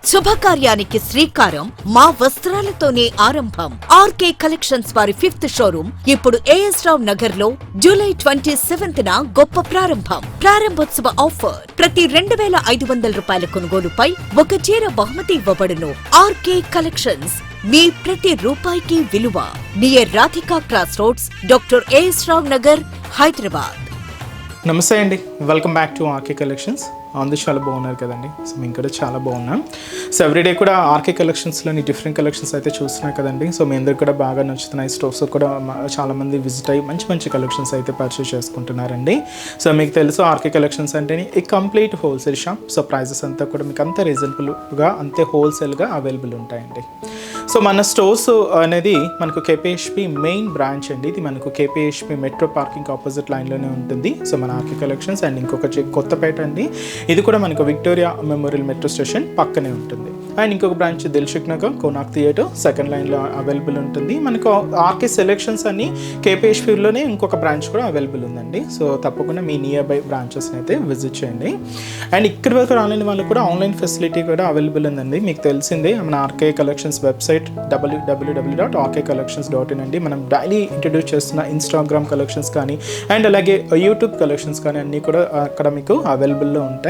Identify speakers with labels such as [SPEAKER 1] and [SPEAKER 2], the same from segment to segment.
[SPEAKER 1] శుభకార్యానికి శ్రీకారం మా వస్త్రాలతోనే ఆరంభం. ఆర్కే కలెక్షన్స్ వారి 5th షోరూమ్ ఇప్పుడు ఏఎస్ రావ్ నగర్ లో జూలై 27న గొప్ప ప్రారంభం. ప్రారంభోత్సవ ఆఫర్ ప్రతి 2500 రూపాయల కొనుగోలుపై ఒక చీర బహుమతి ఇవ్వబడును. ఆర్కే కలెక్షన్స్ మీ ప్రతి రూపాయికి విలువ. Near Radhika cross roads, doctor AS Rao Nagar, Hyderabad.
[SPEAKER 2] నమస్తే అండి, welcome back to RK collections. అందరూ చాలా బాగున్నారు కదండి. సో మేము కూడా చాలా బాగున్నాం. సో ఎవ్రీడే కూడా ఆర్కే కలెక్షన్స్లోని డిఫరెంట్ కలెక్షన్స్ అయితే చూస్తున్నాం కదండి. సో మీ అందరికి కూడా బాగా నచ్చుతున్నాయి. స్టోర్స్ కూడా చాలామంది విజిట్ అయ్యి మంచి మంచి కలెక్షన్స్ అయితే పర్చేస్ చేసుకుంటున్నారండి. సో మీకు తెలుసు ఆర్కే కలెక్షన్స్ అంటే ఈ complete wholesale shop. So prices అంతా కూడా మీకు అంత రీజనబుల్గా, అంతే హోల్సేల్గా అవైలబుల్ ఉంటాయండి. సో మన స్టోర్స్ అనేది మనకు కేపీహెచ్పి మెయిన్ బ్రాంచ్ అండి. ఇది మనకు కేపీహెచ్పి మెట్రో పార్కింగ్ ఆపోజిట్ లైన్లోనే ఉంటుంది. సో మన ఆర్కే కలెక్షన్స్ అండ్ ఇంకొక కొత్తపేట అండి, ఇది కూడా మనకు విక్టోరియా మెమోరియల్ మెట్రో స్టేషన్ పక్కనే ఉంటుంది. అండ్ ఇంకొక branch Dilsukh Nagar Konark theatre second లైన్లో అవైలబుల్ ఉంటుంది. మనకు ఆర్కే సెలెక్షన్స్ అన్ని కేపీహెచ్పిలోనే ఇంకొక బ్రాంచ్ కూడా అవైలబుల్ ఉందండి. సో తప్పకుండా మీ నియర్ బై బ్రాంచెస్ని అయితే విజిట్ చేయండి. అండ్ ఇక్కడి వరకు రాలేని వాళ్ళు కూడా ఆన్లైన్ ఫెసిలిటీ కూడా అవైలబుల్ ఉందండి. మీకు తెలిసిందే మన ఆర్కే కలెక్షన్స్ వెబ్సైట్ www.rkcollections.in అండి. మనం డైలీ ఇంట్రడ్యూస్ చేస్తున్న ఇన్స్టాగ్రామ్ కలెక్షన్స్ కానీ అండ్ అలాగే యూట్యూబ్ కలెక్షన్స్ కానీ అన్నీ కూడా అక్కడ మీకు అవైలబుల్లో ఉంటాయి.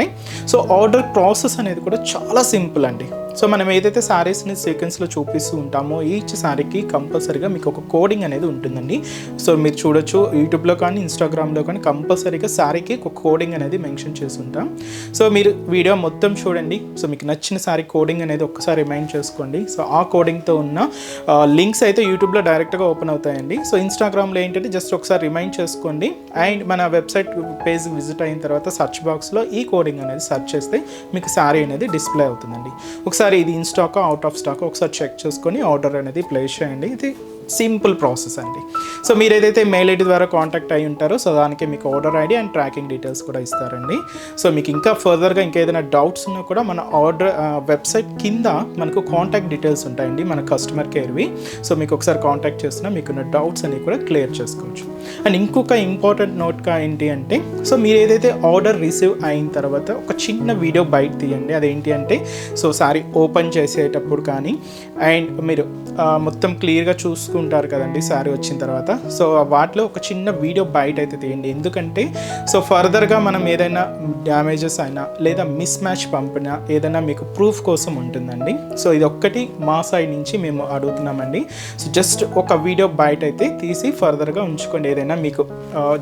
[SPEAKER 2] సో ఆర్డర్ ప్రాసెస్ అనేది కూడా చాలా సింపుల్ అండి. సో మనం ఏదైతే శారీస్ని సీక్వెన్స్లో చూపిస్తూ ఉంటామో ఈచ్ శారీకి కంపల్సరీగా మీకు ఒక కోడింగ్ అనేది ఉంటుందండి. సో మీరు చూడొచ్చు యూట్యూబ్లో కానీ ఇన్స్టాగ్రామ్లో కానీ కంపల్సరీగా శారీకి ఒక కోడింగ్ అనేది మెన్షన్ చేసి ఉంటాం. సో మీరు వీడియో మొత్తం చూడండి. సో మీకు నచ్చిన శారీ కోడింగ్ అనేది ఒక్కసారి రిమైండ్ చేసుకోండి. సో ఆ కోడింగ్తో ఉన్న లింక్స్ అయితే యూట్యూబ్లో డైరెక్ట్గా ఓపెన్ అవుతాయండి. సో ఇన్స్టాగ్రామ్లో ఏంటంటే జస్ట్ ఒకసారి రిమైండ్ చేసుకోండి. అండ్ మన వెబ్సైట్ పేజ్ విజిట్ అయిన తర్వాత సర్చ్ బాక్స్లో ఈ కోడింగ్ అనేది సెర్చ్ చేస్తే మీకు శారీ అనేది డిస్ప్లే అవుతుందండి. ఒకసారి ఇది in stock out of stock ఒకసారి చెక్ చేసుకొని ఆర్డర్ అనేది ప్లేస్ చేయండి. ఇది సింపుల్ ప్రాసెస్ అండి. సో మీరు ఏదైతే మెయిల్ ఐడి ద్వారా కాంటాక్ట్ అయ్యి ఉంటారో సో దానికి మీకు order ID and tracking details కూడా ఇస్తారండి. సో మీకు ఇంకా ఫర్దర్గా ఇంకేదైనా డౌట్స్ ఉన్నా కూడా మన ఆర్డర్ వెబ్సైట్ కింద మనకు కాంటాక్ట్ డీటెయిల్స్ ఉంటాయండి, మన కస్టమర్ కేర్వి. సో మీకు ఒకసారి కాంటాక్ట్ చేసినా మీకున్న డౌట్స్ అన్ని కూడా క్లియర్ చేసుకోవచ్చు. అండ్ ఇంకొక ఇంపార్టెంట్ నోట్గా ఏంటి అంటే సో మీరు ఏదైతే ఆర్డర్ రిసీవ్ అయిన తర్వాత ఒక చిన్న వీడియో బయట తీయండి. అదేంటి అంటే సో సారీ ఓపెన్ చేసేటప్పుడు కానీ అండ్ మీరు మొత్తం క్లియర్గా చూసుకుంటారు కదండి శారీ వచ్చిన తర్వాత. సో వాటిలో ఒక చిన్న వీడియో బయట అయితే తీయండి. ఎందుకంటే సో ఫర్దర్గా మనం ఏదైనా డ్యామేజెస్ అయినా లేదా మిస్ మ్యాచ్ పంపినా ఏదైనా మీకు ప్రూఫ్ కోసం ఉంటుందండి. సో ఇది ఒక్కటి మా సైడ్ నుంచి మేము అడుగుతున్నామండి. సో జస్ట్ ఒక వీడియో బయట అయితే తీసి ఫర్దర్గా ఉంచుకోండి. ఏదైనా మీకు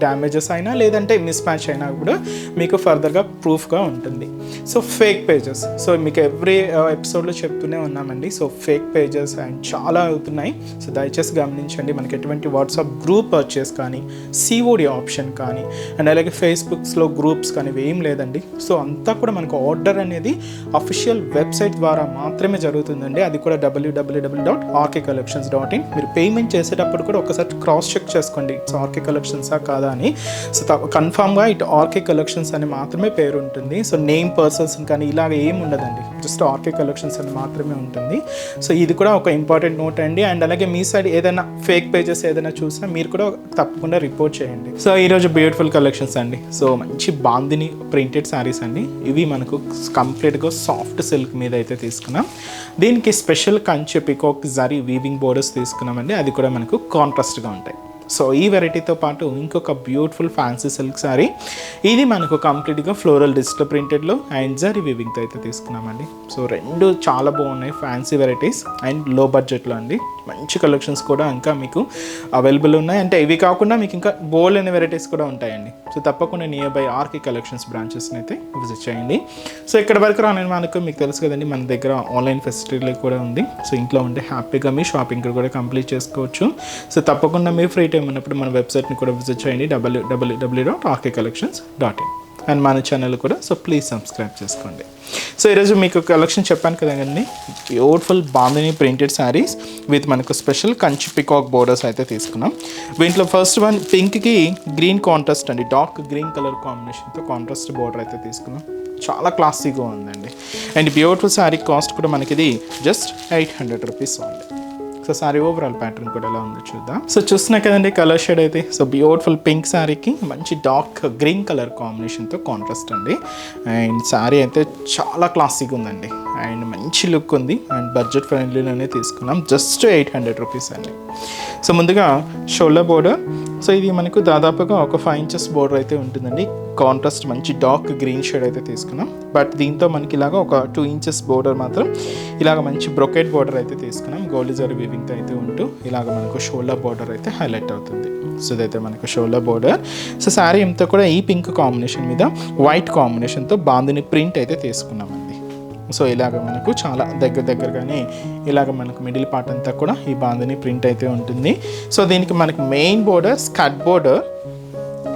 [SPEAKER 2] డ్యామేజెస్ అయినా లేదంటే మిస్ మ్యాచ్ అయినా కూడా మీకు ఫర్దర్గా ప్రూఫ్గా ఉంటుంది. సో ఫేక్ పేజెస్, సో మీకు ఎవ్రీ ఎపిసోడ్లో చెప్తూనే ఉన్నామండి. సో ఫేక్ పేజెస్ అండ్ చాలా అవుతున్నాయి. సో దయచేసి గమనించండి. మనకి ఎటువంటి వాట్సాప్ గ్రూప్ పర్చేస్ కానీ సిఓడి ఆప్షన్ కానీ అండ్ అలాగే ఫేస్బుక్స్లో గ్రూప్స్ కానీ ఏం లేదండి. సో అంతా కూడా మనకు ఆర్డర్ అనేది అఫీషియల్ వెబ్సైట్ ద్వారా మాత్రమే జరుగుతుందండి. అది కూడా www.rkcollections.in. మీరు పేమెంట్ చేసేటప్పుడు కూడా ఒకసారి క్రాస్ చెక్ చేసుకోండి సో ఆర్కే కలెక్షన్సా కాదా అని. సో కన్ఫామ్గా ఇటు ఆర్కే కలెక్షన్స్ అని మాత్రమే పేరు ఉంటుంది. సో నేమ్ పర్సన్స్ కానీ ఇలాగ ఏమి ఉండదండి, జస్ట్ ఆర్కే కలెక్షన్స్ అని మాత్రమే ఉంటుంది. సో ఇది కూడా ఒక ఇంపార్టెంట్ నోట్ అండి. అండ్ అలాగే మీ సైడ్ ఏదైనా ఫేక్ పేజెస్ ఏదైనా చూసినా మీరు కూడా తప్పకుండా రిపోర్ట్ చేయండి. సో ఈరోజు బ్యూటిఫుల్ కలెక్షన్స్ అండి. సో మంచి బాందిని ప్రింటెడ్ శారీస్ అండి. ఇవి మనకు కంప్లీట్గా సాఫ్ట్ సిల్క్ మీద అయితే తీసుకున్నాం. దీనికి special Kanchi peacock zari weaving borders తీసుకున్నామండి. అది కూడా మనకు కాంట్రాస్ట్గా ఉంటాయి. సో ఈ వెరైటీతో పాటు ఇంకొక బ్యూటిఫుల్ ఫ్యాన్సీ సిల్క్ శారీ, ఇది మనకు కంప్లీట్గా ఫ్లోరల్ డిజిటల్ ప్రింటెడ్లో అండ్ జరీ వీవింగ్తో అయితే తీసుకున్నామండి. సో రెండు చాలా బాగున్నాయి ఫ్యాన్సీ వెరైటీస్ అండ్ లో బడ్జెట్లో అండి. మంచి కలెక్షన్స్ కూడా ఇంకా మీకు అవైలబుల్ ఉన్నాయి. అంటే ఇవి కాకుండా మీకు ఇంకా బోల్డ్ అనే వెరైటీస్ కూడా ఉంటాయండి. సో తప్పకుండా నియర్ బై ఆర్కే కలెక్షన్స్ బ్రాంచెస్ని అయితే విజిట్ చేయండి. సో ఇక్కడ వరకు రాని మనకు మీకు తెలుసు కదండి, మన దగ్గర ఆన్లైన్ ఫెసిలిటీ కూడా ఉంది. సో ఇంట్లో ఉంటే హ్యాపీగా మీ షాపింగ్ కూడా కంప్లీట్ చేసుకోవచ్చు. సో తప్పకుండా మీ ఫ్రీ టైం ఉన్నప్పుడు మన వెబ్సైట్ని కూడా విజిట్ చేయండి www.rkcollections.in. అండ్ మన ఛానల్ కూడా సో ప్లీజ్ సబ్స్క్రైబ్ చేసుకోండి. సో ఈరోజు మీకు కలెక్షన్ చెప్పాను కదండి, beautiful bandhani printed saris with మనకు స్పెషల్ కంచి పికాక్ బోర్డర్స్ అయితే తీసుకున్నాం. వీటిలో ఫస్ట్ వన్ పింక్కి గ్రీన్ కాంట్రాస్ట్ అండి, డార్క్ గ్రీన్ కలర్ కాంబినేషన్తో కాంట్రాస్ట్ బోర్డర్ అయితే తీసుకున్నాం. చాలా క్లాసీగా ఉందండి. అండ్ బ్యూటిఫుల్ శారీ కాస్ట్ కూడా మనకి ఇది జస్ట్ 800 రూపీస్ ఉంది. సో సారీ ఓవరాల్ ప్యాటర్న్ కూడా ఎలా ఉందో చూద్దాం. సో చూస్తున్నా కదండి కలర్ షేడ్ అయితే. సో బ్యూటిఫుల్ పింక్ శారీకి మంచి డార్క్ గ్రీన్ కలర్ కాంబినేషన్తో కాంట్రాస్ట్ అండి. అండ్ శారీ అయితే చాలా క్లాసిక్ ఉందండి అండ్ మంచి లుక్ ఉంది అండ్ బడ్జెట్ ఫ్రెండ్లీలోనే తీసుకున్నాం. జస్ట్ 800 రూపీస్ అండి. సో ముందుగా షోల్డర్ బోర్డర్. సో ఇది మనకు దాదాపుగా ఒక 5 ఇంచెస్ బోర్డర్ అయితే ఉంటుందండి. కాంట్రాస్ట్ మంచి డార్క్ గ్రీన్ షేడ్ అయితే తీసుకున్నాం. బట్ దీంతో మనకి ఇలాగ ఒక 2 ఇంచెస్ బోర్డర్ మాత్రం ఇలాగ మంచి బ్రొకెట్ బోర్డర్ అయితే తీసుకున్నాం. గోల్డ్ జరీ వీవింగ్తో అయితే ఉంటూ ఇలాగ మనకు షోల్డర్ బోర్డర్ అయితే హైలైట్ అవుతుంది. సో ఇదైతే మనకు షోల్డర్ బోర్డర్. సో శారీ అంతా కూడా ఈ పింక్ కాంబినేషన్ మీద వైట్ కాంబినేషన్తో బాందిని ప్రింట్ అయితే తీసుకున్నామండి. సో ఇలాగ మనకు చాలా దగ్గరగానే ఇలాగ మనకు మిడిల్ పార్ట్ అంతా కూడా ఈ బాందిని ప్రింట్ అయితే ఉంటుంది. సో దీనికి మనకు main border skirt border.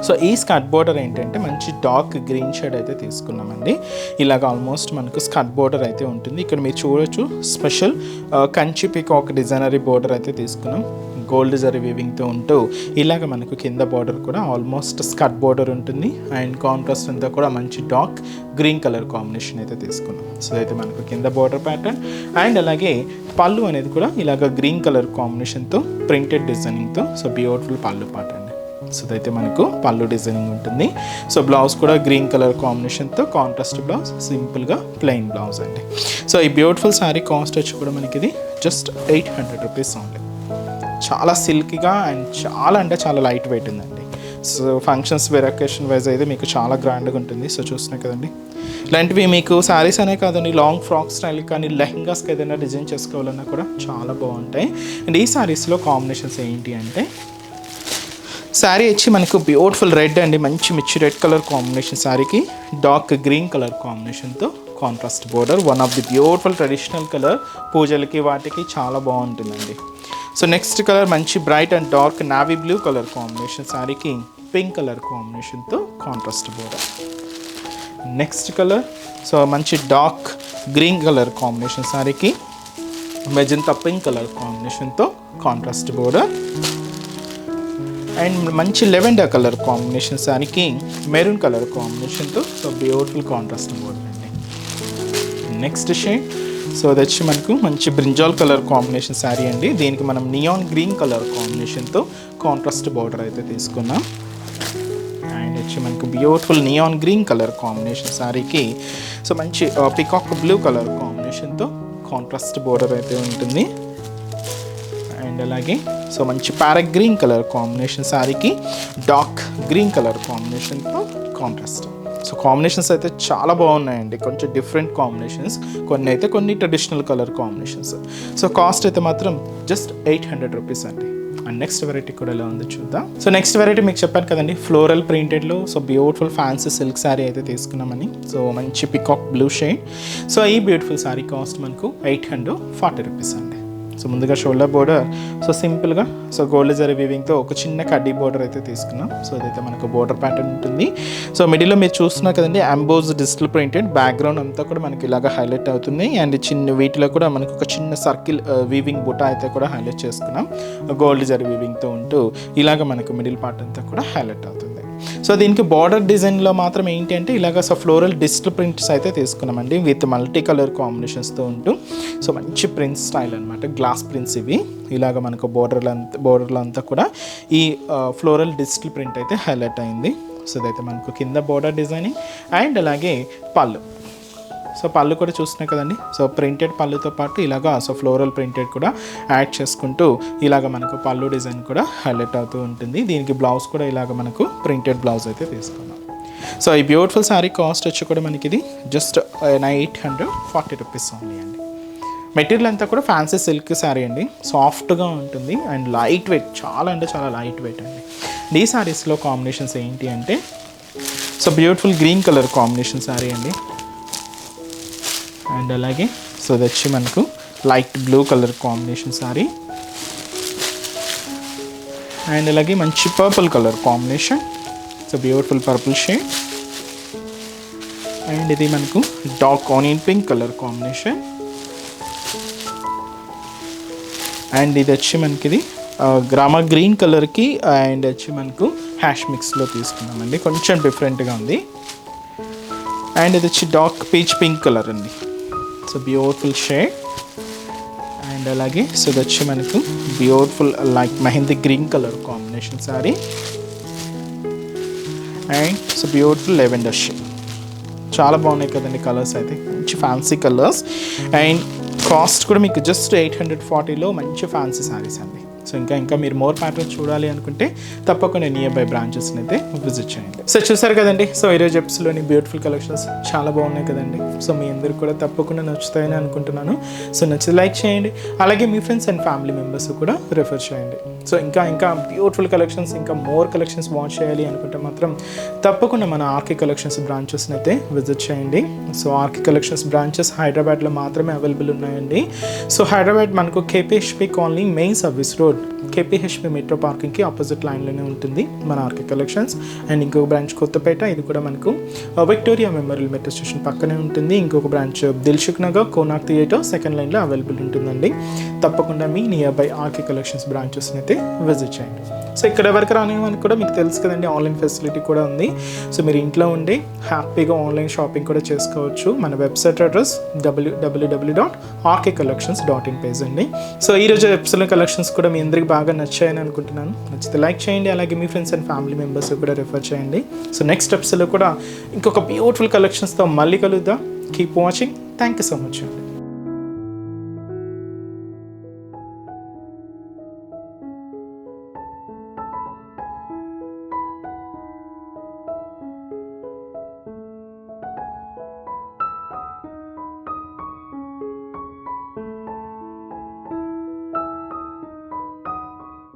[SPEAKER 2] So ఈ స్కర్ట్ బోర్డర్ ఏంటంటే మంచి డార్క్ గ్రీన్ షేడ్ అయితే తీసుకున్నామండి. ఇలాగ ఆల్మోస్ట్ మనకు స్కర్ట్ బోర్డర్ అయితే ఉంటుంది. ఇక్కడ మీరు చూడొచ్చు special Kanchi peacock designery border అయితే తీసుకున్నాం. గోల్డ్ జరీ వీవింగ్తో ఉంటూ ఇలాగ మనకు కింద బార్డర్ కూడా ఆల్మోస్ట్ స్కర్ట్ బార్డర్ ఉంటుంది అండ్ కాంట్రాస్ట్ అంతా కూడా మంచి డార్క్ గ్రీన్ కలర్ కాంబినేషన్ అయితే తీసుకున్నాం. సో అయితే మనకు కింద బార్డర్ ప్యాటర్న్ అండ్ అలాగే పళ్ళు అనేది కూడా ఇలాగ గ్రీన్ కలర్ కాంబినేషన్తో ప్రింటెడ్ డిజైనింగ్తో. సో బ్యూటిఫుల్ పళ్ళు పాట అండి. సో అయితే మనకు పళ్ళు డిజైనింగ్ ఉంటుంది. సో బ్లౌజ్ కూడా గ్రీన్ కలర్ కాంబినేషన్తో కాంట్రాస్ట్ బ్లౌజ్, సింపుల్గా ప్లెయిన్ బ్లౌజ్ అండి. సో ఈ బ్యూటిఫుల్ శారీ కాస్ట్ వచ్చి కూడా మనకి ఇది జస్ట్ 800 రూపీస్ ఓన్లీ. చాలా సిల్కీగా అండ్ చాలా అంటే చాలా లైట్ వెయిట్ ఉందండి. So functions wear occasion wise అయితే మీకు చాలా గ్రాండ్గా ఉంటుంది. సో చూస్తున్నాయి కదండి, ఇలాంటివి మీకు శారీస్ అనే కాదండి, లాంగ్ ఫ్రాక్ స్టైల్ కానీ లెహంగాస్కి ఏదైనా డిజైన్ చేసుకోవాలన్నా కూడా చాలా బాగుంటాయి. అండ్ ఈ శారీస్లో కాంబినేషన్స్ ఏంటి అంటే శారీ వచ్చి మనకు బ్యూటిఫుల్ రెడ్ అండి, మంచి మిర్చి రెడ్ కలర్ కాంబినేషన్ శారీకి డార్క్ గ్రీన్ కలర్ కాంబినేషన్తో contrast border. One of the beautiful traditional colour, పూజలకి వాటికి చాలా బాగుంటుందండి. సో నెక్స్ట్ కలర్ మంచి bright and dark navy blue colour combination శారీకి పింక్ కలర్ కాంబినేషన్తో contrast border. Next colour so మంచి డార్క్ గ్రీన్ కలర్ కాంబినేషన్ శారీకి మెజంతా పింక్ కలర్ కాంబినేషన్తో కాంట్రాస్ట్ బోర్డర్. అండ్ మంచి లెవెండర్ కలర్ కాంబినేషన్ శారీకి మెరూన్ కలర్ కాంబినేషన్తో so beautiful contrast border అండి. Next shade so అది వచ్చి మనకు మంచి బ్రింజాల్ కలర్ కాంబినేషన్ శారీ అండి. దీనికి మనం నియాన్ గ్రీన్ కలర్ కాంబినేషన్తో కాంట్రాస్ట్ బార్డర్ అయితే తీసుకున్నాం. అండ్ వచ్చి మనకు beautiful neon green colour combination శారీకి సో మంచి పికాక్ బ్లూ కలర్ కాంబినేషన్తో కాంట్రాస్ట్ బార్డర్ అయితే ఉంటుంది. అండ్ అలాగే సో మంచి ప్యారెట్ గ్రీన్ కలర్ కాంబినేషన్ శారీకి డార్క్ గ్రీన్ కలర్ కాంబినేషన్తో కాంట్రాస్ట్. సో కాంబినేషన్స్ అయితే చాలా బాగున్నాయండి, కొంచెం డిఫరెంట్ కాంబినేషన్స్, కొన్ని traditional colour combinations. So cost అయితే మాత్రం జస్ట్ 800 రూపీస్ అండి. అండ్ నెక్స్ట్ వెరైటీ కూడా ఎలా ఉందో చూద్దాం. సో నెక్స్ట్ వెరైటీ మీకు చెప్పాను కదండి, ఫ్లోరల్ ప్రింటెడ్లో so beautiful fancy silk sari అయితే తీసుకున్నామని. సో మంచి పికాక్ బ్లూ షేడ్. సో ఈ బ్యూటిఫుల్ శారీ కాస్ట్ మనకు 840 రూపీస్ అండి. సో ముందుగా షోల్డర్ బోర్డర్ సో సింపుల్గా సో గోల్డ్ జరీ వీవింగ్తో ఒక చిన్న కడ్డీ బోర్డర్ అయితే తీసుకున్నాం. సో అదైతే మనకు బోర్డర్ ప్యాటర్న్ ఉంటుంది. సో మిడిల్లో మీరు చూస్తున్నారు కదండి, అంబోజ్ డిజిటల్ ప్రింటెడ్ బ్యాక్గ్రౌండ్ అంతా కూడా మనకి ఇలాగ హైలైట్ అవుతుంది. అండ్ చిన్న వీటిలో కూడా మనకు ఒక చిన్న సర్కిల్ వీవింగ్ బుట్ట అయితే కూడా హైలైట్ చేసుకున్నాం. గోల్డ్ జరీ వీవింగ్తో ఉంటూ ఇలాగ మనకు మిడిల్ పార్ట్ అంతా కూడా హైలైట్ అవుతుంది. సో దీనికి బార్డర్ డిజైన్లో మాత్రం ఏంటి అంటే ఇలాగ సో ఫ్లోరల్ డిజిటల్ ప్రింట్స్ అయితే తీసుకున్నామండి విత్ మల్టీ కలర్ కాంబినేషన్స్తో ఉంటూ. సో మంచి ప్రింట్స్ స్టైల్ అనమాట, గ్లాస్ ప్రింట్స్ ఇవి. ఇలాగ మనకు బోర్డర్లో అంతా కూడా ఈ ఫ్లోరల్ డిజిటల్ ప్రింట్ అయితే హైలైట్ అయింది. సో ఇదైతే మనకు కింద బోర్డర్ డిజైనింగ్ అండ్ అలాగే పళ్ళు. సో పళ్ళు కూడా చూస్తున్నాయి కదండి, సో ప్రింటెడ్ పళ్ళుతో పాటు ఇలాగా సో ఫ్లోరల్ ప్రింటెడ్ కూడా యాడ్ చేసుకుంటూ ఇలాగ మనకు పళ్ళు డిజైన్ కూడా హైలైట్ అవుతూ ఉంటుంది. దీనికి బ్లౌజ్ కూడా ఇలాగ మనకు ప్రింటెడ్ బ్లౌజ్ అయితే తీసుకున్నాం. సో ఈ బ్యూటిఫుల్ శారీ కాస్ట్ వచ్చి కూడా మనకి ఇది జస్ట్ 840 రూపీస్ ఓన్లీ అండి. మెటీరియల్ అంతా కూడా ఫ్యాన్సీ సిల్క్ శారీ అండి, సాఫ్ట్గా ఉంటుంది అండ్ లైట్ వెయిట్, చాలా అంటే చాలా లైట్ వెయిట్ అండి. ఈ శారీస్లో కాంబినేషన్స్ ఏంటి అంటే so beautiful green colour combination sari అండి. అండ్ అలాగే సో అది వచ్చి మనకు light blue colour combination sari. And అలాగే మంచి purple colour combination, so beautiful purple shade. And ఇది మనకు dark onion pink colour combination. And ఇది వచ్చి మనకి ఇది గ్రామా గ్రీన్ కలర్కి అండ్ వచ్చి మనకు హ్యాష్ మిక్స్లో తీసుకున్నామండి, కొంచెం డిఫరెంట్గా ఉంది. అండ్ ఇది వచ్చి డార్క్ పీచ్ పింక్ కలర్ అండి. So beautiful shade. And and అలాగే సో ఇది వచ్చి మనకు beautiful like mehndi green colour combination sari and so beautiful lavender shade. చాలా బాగున్నాయి కదండి కలర్స్ అయితే, మంచి ఫ్యాన్సీ కలర్స్. అండ్ కాస్ట్ కూడా మీకు జస్ట్ 840లో మంచి ఫ్యాన్సీ శారీస్ అండి. సో ఇంకా మీరు మోర్ ప్యాటర్న్స్ చూడాలి అనుకుంటే తప్పకుండా నియర్ బై బ్రాంచెస్ని అయితే విజిట్ చేయండి. సో చూసారు కదండి, సో ఈరోజు ఎపిసోడ్లోని బ్యూటిఫుల్ కలెక్షన్స్ చాలా బాగున్నాయి కదండి. సో మీ అందరికి కూడా తప్పకుండా నచ్చుతాయని అనుకుంటున్నాను. సో నచ్చితే లైక్ చేయండి, అలాగే మీ ఫ్రెండ్స్ అండ్ ఫ్యామిలీ మెంబర్స్ కూడా రిఫర్ చేయండి. సో ఇంకా బ్యూటిఫుల్ కలెక్షన్స్, ఇంకా మోర్ కలెక్షన్స్ వాచ్ చేయాలి అనుకుంటే మాత్రం తప్పకుండా మన ఆర్కే కలెక్షన్స్ బ్రాంచెస్ని అయితే విజిట్ చేయండి. సో ఆర్కే కలెక్షన్స్ బ్రాంచెస్ హైదరాబాద్లో మాత్రమే అవైలబుల్ ఉన్నాయండి. సో హైదరాబాద్ మనకు KPHP colony main service road KPHP metro పార్కింగ్కి ఆపోజిట్ లైన్లోనే ఉంటుంది మన ఆర్కే కలెక్షన్స్. అండ్ ఇంకొక బ్రాంచ్ కొత్తపేట, ఇది కూడా మనకు విక్టోరియా మెమోరియల్ మెట్రో స్టేషన్ పక్కనే ఉంటుంది. ఇంకొక branch Dilsukh Nagar Konark theatre second లైన్లో అవైలబుల్ ఉంటుందండి. తప్పకుండా మీ నియర్ బై ఆర్కే కలెక్షన్స్ బ్రాంచెస్ని అయితే విజిట్ చేయండి. సో ఇక్కడ వరకు రానివ్వడానికి కూడా మీకు తెలుసు కదండి, ఆన్లైన్ ఫెసిలిటీ కూడా ఉంది. సో మీరు ఇంట్లో ఉండి హ్యాపీగా ఆన్లైన్ షాపింగ్ కూడా చేసుకోవచ్చు. మన వెబ్సైట్ అడ్రస్ www.rkcollections.in పేజ్ అండి. సో ఈరోజు ఎపిసోడ్ కలెక్షన్స్ కూడా మీ అందరికి బాగా నచ్చాయని అనుకుంటున్నాను. నచ్చితే లైక్ చేయండి, అలాగే మీ ఫ్రెండ్స్ అండ్ ఫ్యామిలీ మెంబర్స్ కూడా రిఫర్ చేయండి. సో నెక్స్ట్ ఎపిసోడ్లో కూడా ఇంకొక బ్యూటిఫుల్ కలెక్షన్స్తో మళ్ళీ కలుద్దాం. Keep watching. Thank you so much అండి.